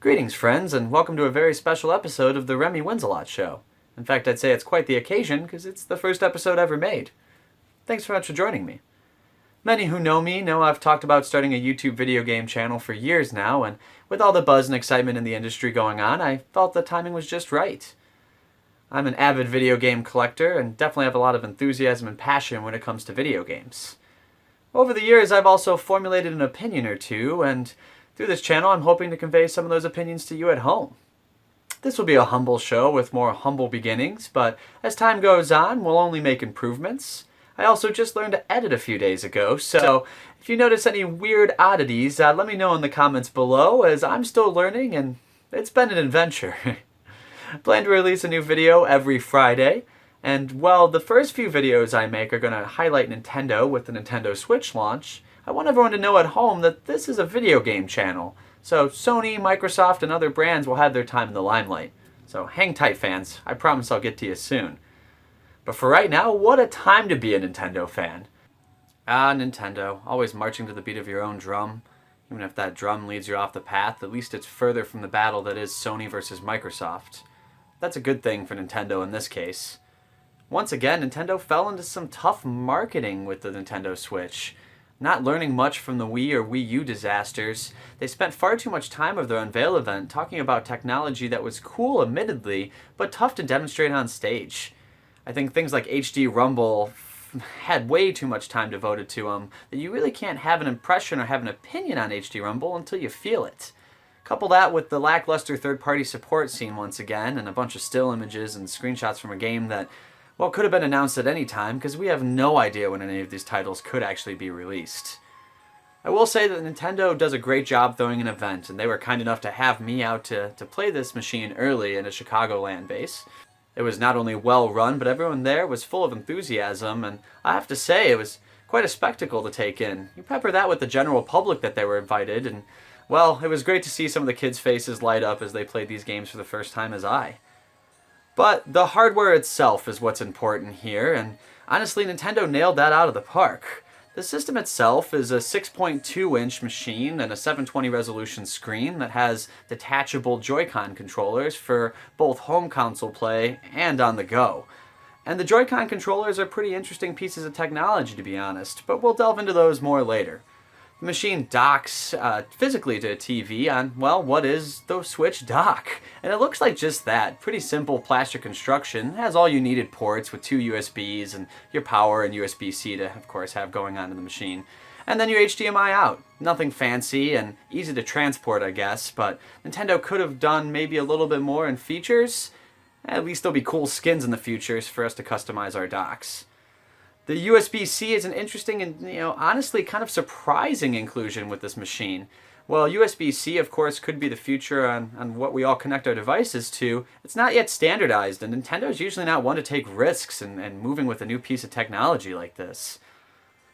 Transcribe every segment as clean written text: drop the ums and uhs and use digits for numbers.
Greetings, friends, and welcome to a very special episode of the Remy Wins a Lot show. In fact, I'd say it's quite the occasion because it's the first episode ever made. Thanks so much for joining me. Many who know me know I've talked about starting a YouTube video game channel for years now, and with all the buzz and excitement in the industry going on, I felt the timing was just right. I'm an avid video game collector and definitely have a lot of enthusiasm and passion when it comes to video games. Over the years, I've also formulated an opinion or two, and through this channel, I'm hoping to convey some of those opinions to you at home. This will be a humble show with more humble beginnings, but as time goes on, we'll only make improvements. I also just learned to edit a few days ago, so if you notice any weird oddities, let me know in the comments below, as I'm still learning and it's been an adventure. I plan to release a new video every Friday, and while the first few videos I make are going to highlight Nintendo with the Nintendo Switch launch, I want everyone to know at home that this is a video game channel, so Sony, Microsoft, and other brands will have their time in the limelight. So hang tight, fans. I promise I'll get to you soon. But for right now, what a time to be a Nintendo fan. Nintendo, always marching to the beat of your own drum. Even if that drum leads you off the path, at least it's further from the battle that is Sony versus Microsoft. That's a good thing for Nintendo in this case. Once again, Nintendo fell into some tough marketing with the Nintendo Switch. Not learning much from the Wii or Wii U disasters, they spent far too much time of their unveil event talking about technology that was cool admittedly, but tough to demonstrate on stage. I think things like HD Rumble had way too much time devoted to them, that you really can't have an impression or have an opinion on HD Rumble until you feel it. Couple that with the lackluster third-party support scene once again, and a bunch of still images and screenshots from a game that, well, could have been announced at any time, because we have no idea when any of these titles could actually be released. I will say that Nintendo does a great job throwing an event, and they were kind enough to have me out to play this machine early in a Chicagoland base. It was not only well run, but everyone there was full of enthusiasm, and I have to say, it was quite a spectacle to take in. You pepper that with the general public that they were invited, and, well, it was great to see some of the kids' faces light up as they played these games for the first time as I. But the hardware itself is what's important here, and honestly, Nintendo nailed that out of the park. The system itself is a 6.2-inch machine and a 720 resolution screen that has detachable Joy-Con controllers for both home console play and on the go. And the Joy-Con controllers are pretty interesting pieces of technology, to be honest, but we'll delve into those more later. The machine docks physically to a TV on, well, what is the Switch dock? And it looks like just that. Pretty simple plastic construction. It has all you needed ports with 2 USBs and your power and USB-C to, of course, have going on in the machine. And then your HDMI out. Nothing fancy and easy to transport, I guess, but Nintendo could have done maybe a little bit more in features. At least there'll be cool skins in the future for us to customize our docks. The USB-C is an interesting and, honestly kind of surprising inclusion with this machine. While USB-C, of course, could be the future on what we all connect our devices to, it's not yet standardized, and Nintendo's usually not one to take risks and moving with a new piece of technology like this.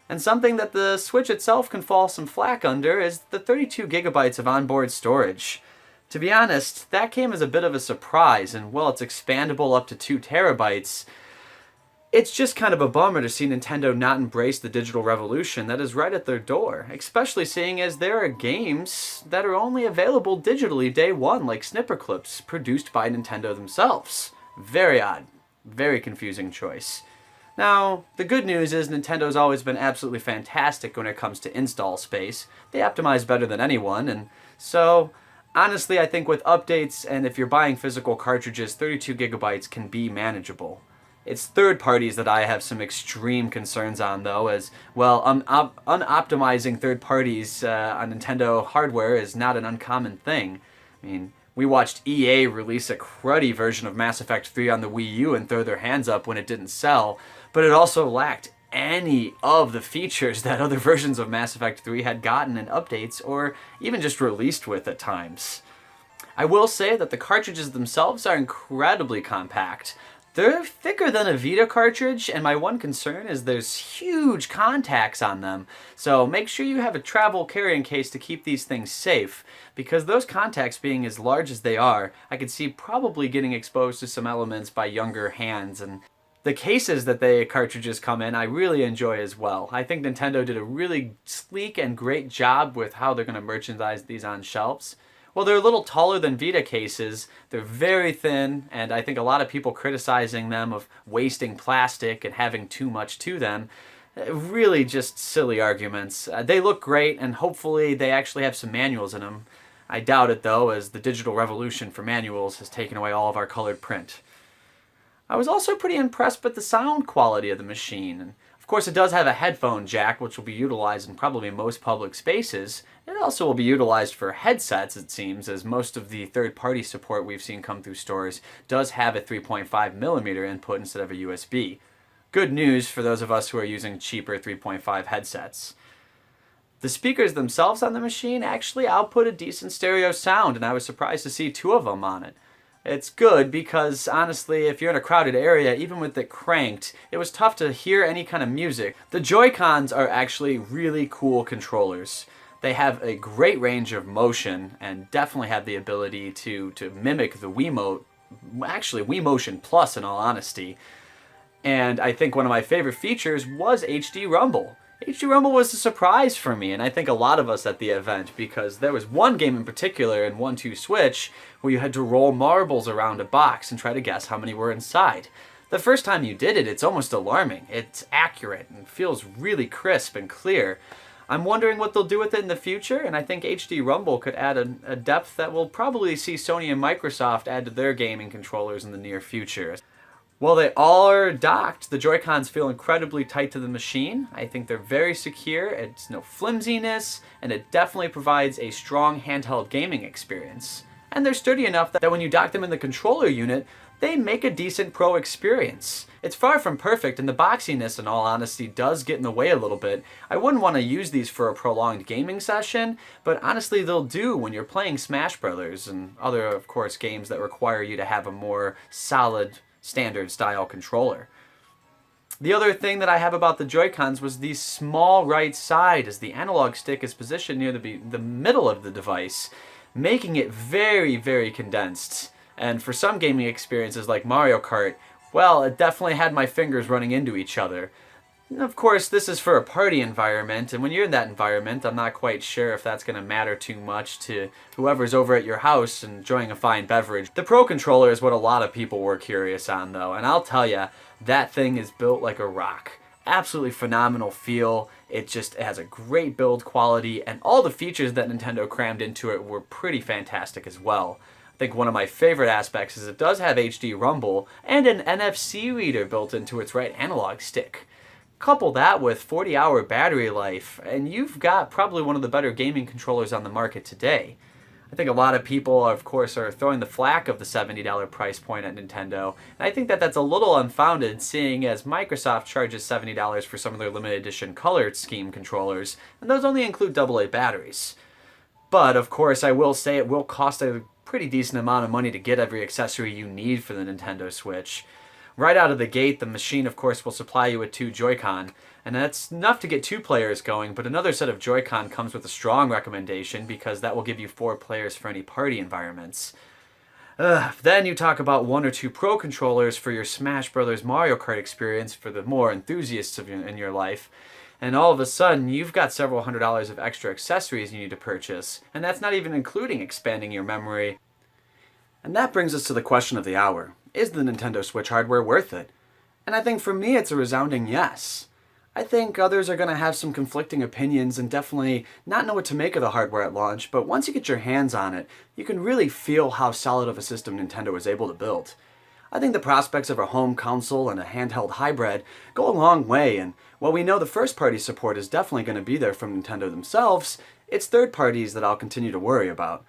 And something that the Switch itself can fall some flack under is the 32 gigabytes of onboard storage. To be honest, that came as a bit of a surprise, and while it's expandable up to 2 terabytes, it's just kind of a bummer to see Nintendo not embrace the digital revolution that is right at their door, especially seeing as there are games that are only available digitally day one, like snipper clips produced by Nintendo themselves. Very odd. Very confusing choice. Now, the good news is Nintendo's always been absolutely fantastic when it comes to install space. They optimize better than anyone, and so honestly, I think with updates and if you're buying physical cartridges, 32 gigabytes can be manageable. It's third parties that I have some extreme concerns on, though, as, well, unoptimizing third parties on Nintendo hardware is not an uncommon thing. I mean, we watched EA release a cruddy version of Mass Effect 3 on the Wii U and throw their hands up when it didn't sell, but it also lacked any of the features that other versions of Mass Effect 3 had gotten in updates or even just released with at times. I will say that the cartridges themselves are incredibly compact. They're thicker than a Vita cartridge, and my one concern is there's huge contacts on them. So make sure you have a travel carrying case to keep these things safe, because those contacts being as large as they are, I could see probably getting exposed to some elements by younger hands. And the cases that the cartridges come in, I really enjoy as well. I think Nintendo did a really sleek and great job with how they're going to merchandise these on shelves. Well, they're a little taller than Vita cases, they're very thin, and I think a lot of people criticizing them of wasting plastic and having too much to them, really just silly arguments. They look great, and hopefully they actually have some manuals in them. I doubt it though, as the digital revolution for manuals has taken away all of our colored print. I was also pretty impressed with the sound quality of the machine. And of course, it does have a headphone jack, which will be utilized in probably most public spaces. It also will be utilized for headsets, it seems, as most of the third-party support we've seen come through stores does have a 3.5mm input instead of a USB. Good news for those of us who are using cheaper 3.5 headsets. The speakers themselves on the machine actually output a decent stereo sound, and I was surprised to see 2 of them on it. It's good because, honestly, if you're in a crowded area, even with it cranked, it was tough to hear any kind of music. The Joy-Cons are actually really cool controllers. They have a great range of motion and definitely have the ability to mimic the Wiimote, actually Wii Motion Plus in all honesty. And I think one of my favorite features was HD Rumble. HD Rumble was a surprise for me, and I think a lot of us at the event, because there was one game in particular in 1-2 Switch where you had to roll marbles around a box and try to guess how many were inside. The first time you did it, it's almost alarming. It's accurate and feels really crisp and clear. I'm wondering what they'll do with it in the future, and I think HD Rumble could add a depth that we'll probably see Sony and Microsoft add to their gaming controllers in the near future. While they all are docked, the Joy-Cons feel incredibly tight to the machine. I think they're very secure, it's no flimsiness, and it definitely provides a strong handheld gaming experience. And they're sturdy enough that when you dock them in the controller unit, they make a decent pro experience. It's far from perfect, and the boxiness, in all honesty, does get in the way a little bit. I wouldn't want to use these for a prolonged gaming session, but honestly they'll do when you're playing Smash Brothers and other, of course, games that require you to have a more solid, standard style controller. The other thing that I have about the Joy-Cons was the small right side, as the analog stick is positioned near the middle of the device, making it very, very condensed. And for some gaming experiences like Mario Kart, well, it definitely had my fingers running into each other. And of course, this is for a party environment, and when you're in that environment, I'm not quite sure if that's going to matter too much to whoever's over at your house enjoying a fine beverage. The Pro Controller is what a lot of people were curious on, though, and I'll tell you, that thing is built like a rock. Absolutely phenomenal feel. It has a great build quality, and all the features that Nintendo crammed into it were pretty fantastic as well. I think one of my favorite aspects is it does have HD Rumble and an NFC reader built into its right analog stick. Couple that with 40-hour battery life, and you've got probably one of the better gaming controllers on the market today. I think a lot of people, of course, are throwing the flack of the $70 price point at Nintendo, and I think that that's a little unfounded, seeing as Microsoft charges $70 for some of their limited edition color scheme controllers, and those only include AA batteries. But, of course, I will say it will cost a pretty decent amount of money to get every accessory you need for the Nintendo Switch. Right out of the gate, the machine, of course, will supply you with 2 Joy-Con, and that's enough to get 2 players going, but another set of Joy-Con comes with a strong recommendation because that will give you 4 players for any party environments. Then you talk about 1 or 2 Pro controllers for your Smash Brothers Mario Kart experience for the more enthusiasts in your life, and all of a sudden you've got several $100s of extra accessories you need to purchase, and that's not even including expanding your memory. And that brings us to the question of the hour. Is the Nintendo Switch hardware worth it? And I think for me it's a resounding yes. I think others are going to have some conflicting opinions and definitely not know what to make of the hardware at launch, but once you get your hands on it, you can really feel how solid of a system Nintendo was able to build. I think the prospects of a home console and a handheld hybrid go a long way, and while we know the first-party support is definitely going to be there from Nintendo themselves, it's third parties that I'll continue to worry about.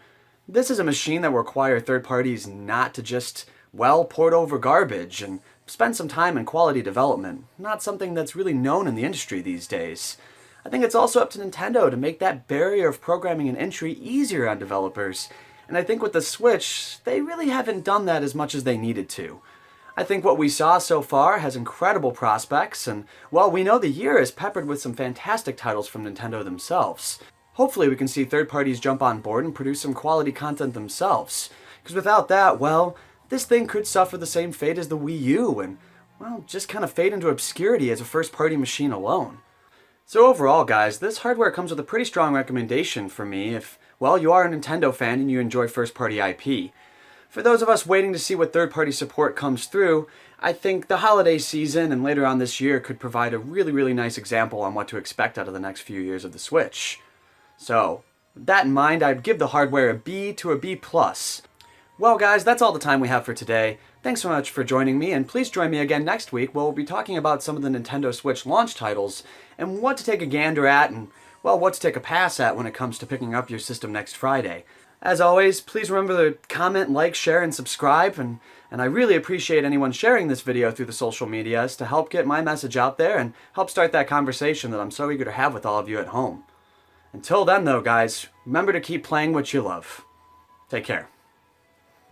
This is a machine that will require third parties not to just, well, port over garbage and spend some time in quality development, not something that's really known in the industry these days. I think it's also up to Nintendo to make that barrier of programming and entry easier on developers, and I think with the Switch, they really haven't done that as much as they needed to. I think what we saw so far has incredible prospects, and while we know the year is peppered with some fantastic titles from Nintendo themselves, hopefully we can see third parties jump on board and produce some quality content themselves, because without that, well, this thing could suffer the same fate as the Wii U and, well, just kind of fade into obscurity as a first-party machine alone. So overall, guys, this hardware comes with a pretty strong recommendation for me if, well, you are a Nintendo fan and you enjoy first-party IP. For those of us waiting to see what third-party support comes through, I think the holiday season and later on this year could provide a really nice example on what to expect out of the next few years of the Switch. So, with that in mind, I'd give the hardware a B to a B+. Well guys, that's all the time we have for today. Thanks so much for joining me, and please join me again next week where we'll be talking about some of the Nintendo Switch launch titles and what to take a gander at and, well, what to take a pass at when it comes to picking up your system next Friday. As always, please remember to comment, like, share, and subscribe, and I really appreciate anyone sharing this video through the social medias to help get my message out there and help start that conversation that I'm so eager to have with all of you at home. Until then though, guys, remember to keep playing what you love. Take care.